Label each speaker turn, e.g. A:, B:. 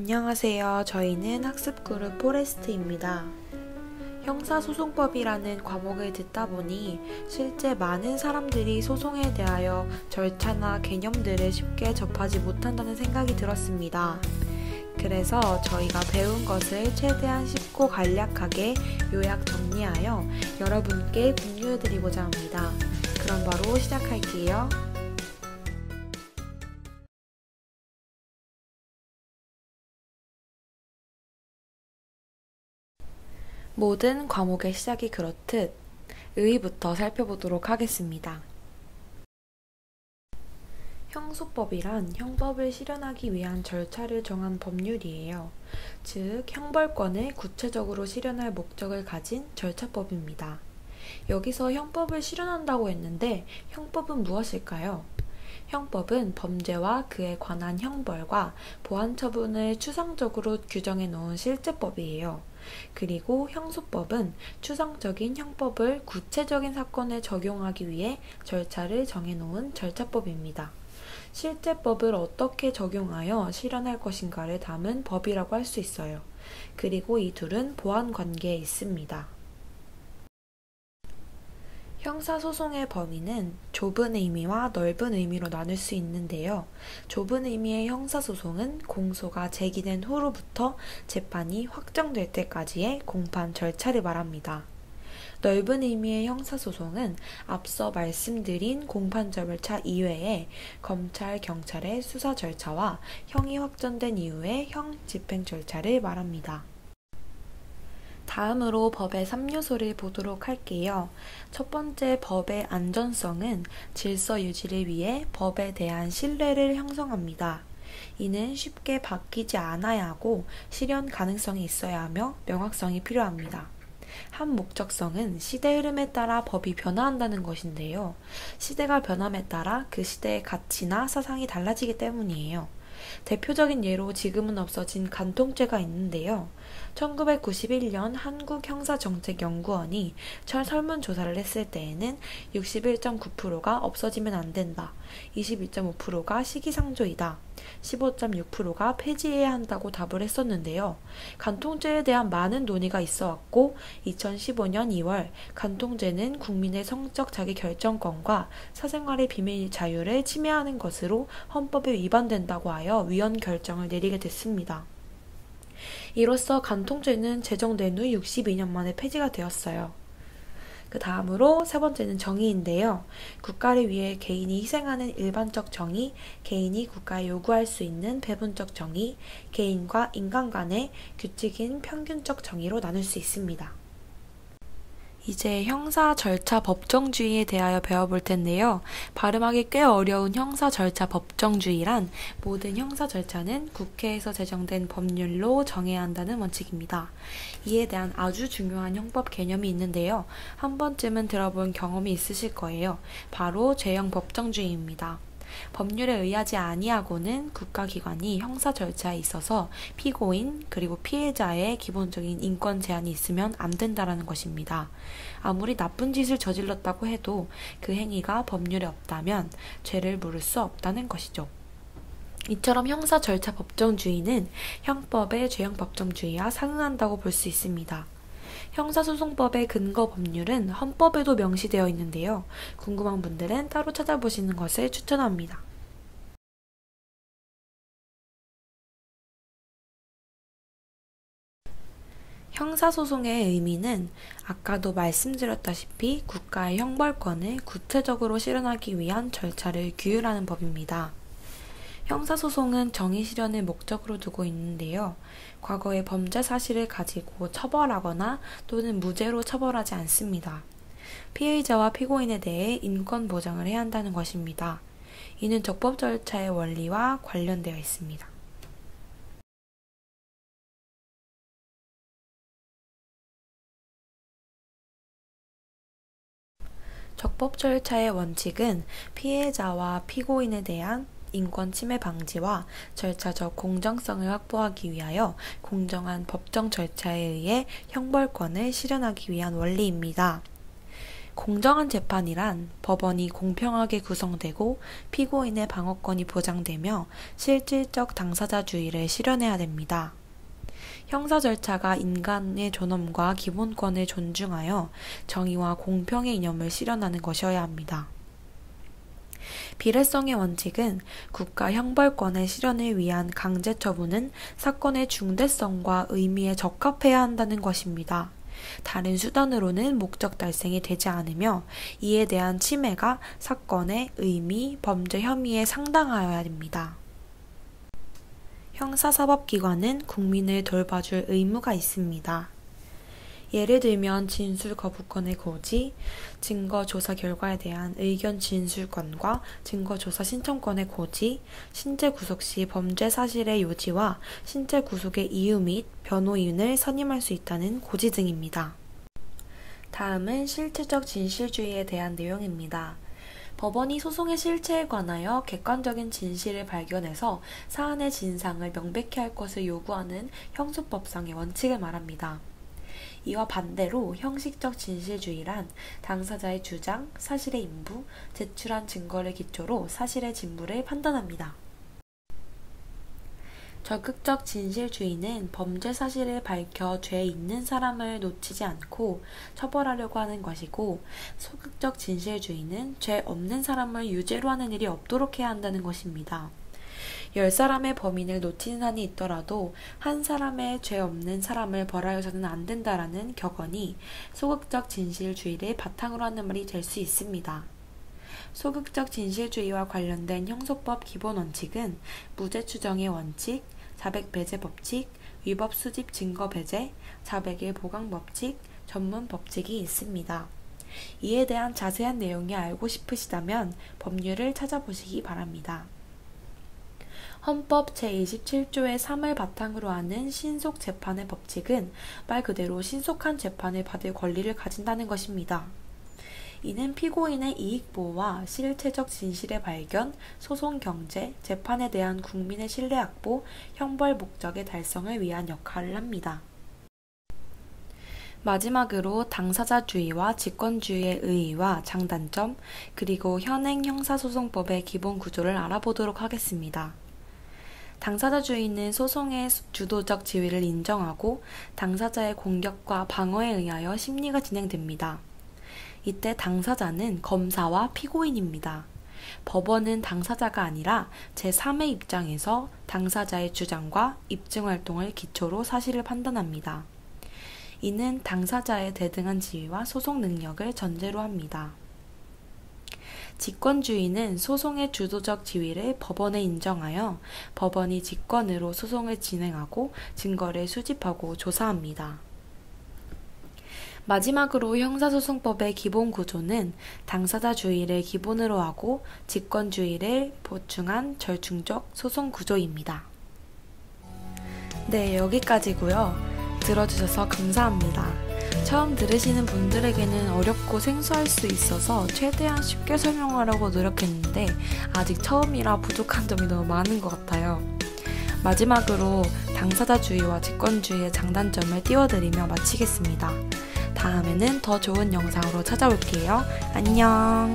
A: 안녕하세요. 저희는 학습그룹 포레스트입니다. 형사소송법이라는 과목을 듣다 보니 실제 많은 사람들이 소송에 대하여 절차나 개념들을 쉽게 접하지 못한다는 생각이 들었습니다. 그래서 저희가 배운 것을 최대한 쉽고 간략하게 요약 정리하여 여러분께 공유해드리고자 합니다. 그럼 바로 시작할게요. 모든 과목의 시작이 그렇듯 의의부터 살펴보도록 하겠습니다. 형소법이란 형법을 실현하기 위한 절차를 정한 법률이에요. 즉, 형벌권을 구체적으로 실현할 목적을 가진 절차법입니다. 여기서 형법을 실현한다고 했는데 형법은 무엇일까요? 형법은 범죄와 그에 관한 형벌과 보안 처분을 추상적으로 규정해 놓은 실제법이에요. 그리고 형소법은 추상적인 형법을 구체적인 사건에 적용하기 위해 절차를 정해 놓은 절차법입니다. 실제법을 어떻게 적용하여 실현할 것인가를 담은 법이라고 할 수 있어요. 그리고 이 둘은 보완 관계에 있습니다. 형사소송의 범위는 좁은 의미와 넓은 의미로 나눌 수 있는데요. 좁은 의미의 형사소송은 공소가 제기된 후로부터 재판이 확정될 때까지의 공판 절차를 말합니다. 넓은 의미의 형사소송은 앞서 말씀드린 공판 절차 이외에 검찰, 경찰의 수사 절차와 형이 확정된 이후의 형 집행 절차를 말합니다. 다음으로 법의 3요소를 보도록 할게요. 첫 번째, 법의 안전성은 질서 유지를 위해 법에 대한 신뢰를 형성합니다. 이는 쉽게 바뀌지 않아야 하고 실현 가능성이 있어야 하며 명확성이 필요합니다. 한 목적성은 시대 흐름에 따라 법이 변화한다는 것인데요. 시대가 변함에 따라 그 시대의 가치나 사상이 달라지기 때문이에요. 대표적인 예로 지금은 없어진 간통죄가 있는데요. 1991년 한국형사정책연구원이 설문조사를 했을 때에는 61.9%가 없어지면 안 된다, 22.5%가 시기상조이다, 15.6%가 폐지해야 한다고 답을 했었는데요. 간통죄에 대한 많은 논의가 있어 왔고 2015년 2월 간통죄는 국민의 성적 자기결정권과 사생활의 비밀 자유를 침해하는 것으로 헌법에 위반된다고 하여 위헌 결정을 내리게 됐습니다. 이로써 간통죄는 제정된 후 62년 만에 폐지가 되었어요. 그 다음으로 세 번째는 정의인데요. 국가를 위해 개인이 희생하는 일반적 정의, 개인이 국가에 요구할 수 있는 배분적 정의, 개인과 인간 간의 규칙인 평균적 정의로 나눌 수 있습니다. 이제 형사 절차 법정주의에 대하여 배워볼 텐데요. 발음하기 꽤 어려운 형사 절차 법정주의란 모든 형사 절차는 국회에서 제정된 법률로 정해야 한다는 원칙입니다. 이에 대한 아주 중요한 형법 개념이 있는데요. 한 번쯤은 들어본 경험이 있으실 거예요. 바로 죄형 법정주의입니다. 법률에 의하지 아니하고는 국가기관이 형사 절차에 있어서 피고인 그리고 피해자의 기본적인 인권 제한이 있으면 안 된다라는 것입니다. 아무리 나쁜 짓을 저질렀다고 해도 그 행위가 법률에 없다면 죄를 물을 수 없다는 것이죠. 이처럼 형사 절차 법정주의는 형법의 죄형 법정주의와 상응한다고 볼 수 있습니다. 형사소송법의 근거 법률은 헌법에도 명시되어 있는데요. 궁금한 분들은 따로 찾아보시는 것을 추천합니다. 형사소송의 의미는 아까도 말씀드렸다시피 국가의 형벌권을 구체적으로 실현하기 위한 절차를 규율하는 법입니다. 형사소송은 정의 실현을 목적으로 두고 있는데요. 과거의 범죄 사실을 가지고 처벌하거나 또는 무죄로 처벌하지 않습니다. 피해자와 피고인에 대해 인권 보장을 해야 한다는 것입니다. 이는 적법 절차의 원리와 관련되어 있습니다. 적법 절차의 원칙은 피해자와 피고인에 대한 인권 침해 방지와 절차적 공정성을 확보하기 위하여 공정한 법정 절차에 의해 형벌권을 실현하기 위한 원리입니다. 공정한 재판이란 법원이 공평하게 구성되고 피고인의 방어권이 보장되며 실질적 당사자주의를 실현해야 됩니다. 형사 절차가 인간의 존엄과 기본권을 존중하여 정의와 공평의 이념을 실현하는 것이어야 합니다. 비례성의 원칙은 국가 형벌권의 실현을 위한 강제 처분은 사건의 중대성과 의미에 적합해야 한다는 것입니다. 다른 수단으로는 목적 달성이 되지 않으며 이에 대한 침해가 사건의 의미, 범죄 혐의에 상당하여야 됩니다. 형사사법기관은 국민을 돌봐줄 의무가 있습니다. 예를 들면 진술 거부권의 고지, 증거조사 결과에 대한 의견 진술권과 증거조사 신청권의 고지, 신체 구속 시 범죄 사실의 요지와 신체 구속의 이유 및 변호인을 선임할 수 있다는 고지 등입니다. 다음은 실체적 진실주의에 대한 내용입니다. 법원이 소송의 실체에 관하여 객관적인 진실을 발견해서 사안의 진상을 명백히 할 것을 요구하는 형소법상의 원칙을 말합니다. 이와 반대로 형식적 진실주의란 당사자의 주장, 사실의 인부, 제출한 증거를 기초로 사실의 진부를 판단합니다. 적극적 진실주의는 범죄 사실을 밝혀 죄 있는 사람을 놓치지 않고 처벌하려고 하는 것이고, 소극적 진실주의는 죄 없는 사람을 유죄로 하는 일이 없도록 해야 한다는 것입니다. 10사람의 범인을 놓치는 한이 있더라도 한 사람의 죄 없는 사람을 벌하여서는 안 된다라는 격언이 소극적 진실주의를 바탕으로 하는 말이 될 수 있습니다. 소극적 진실주의와 관련된 형소법 기본 원칙은 무죄 추정의 원칙, 자백 배제 법칙, 위법 수집 증거 배제, 자백의 보강 법칙, 전문 법칙이 있습니다. 이에 대한 자세한 내용이 알고 싶으시다면 법률을 찾아보시기 바랍니다. 헌법 제27조의 3을 바탕으로 하는 신속재판의 법칙은 말 그대로 신속한 재판을 받을 권리를 가진다는 것입니다. 이는 피고인의 이익보호와 실체적 진실의 발견, 소송 경제, 재판에 대한 국민의 신뢰 확보, 형벌 목적의 달성을 위한 역할을 합니다. 마지막으로 당사자주의와 직권주의의 의의와 장단점, 그리고 현행 형사소송법의 기본 구조를 알아보도록 하겠습니다. 당사자주의는 소송의 주도적 지위를 인정하고 당사자의 공격과 방어에 의하여 심리가 진행됩니다. 이때 당사자는 검사와 피고인입니다. 법원은 당사자가 아니라 제3의 입장에서 당사자의 주장과 입증활동을 기초로 사실을 판단합니다. 이는 당사자의 대등한 지위와 소송 능력을 전제로 합니다. 직권주의는 소송의 주도적 지위를 법원에 인정하여 법원이 직권으로 소송을 진행하고 증거를 수집하고 조사합니다. 마지막으로 형사소송법의 기본 구조는 당사자주의를 기본으로 하고 직권주의를 보충한 절충적 소송 구조입니다. 네, 여기까지고요. 들어주셔서 감사합니다. 처음 들으시는 분들에게는 어렵고 생소할 수 있어서 최대한 쉽게 설명하려고 노력했는데 아직 처음이라 부족한 점이 너무 많은 것 같아요. 마지막으로 당사자주의와 직권주의의 장단점을 띄워드리며 마치겠습니다. 다음에는 더 좋은 영상으로 찾아올게요. 안녕!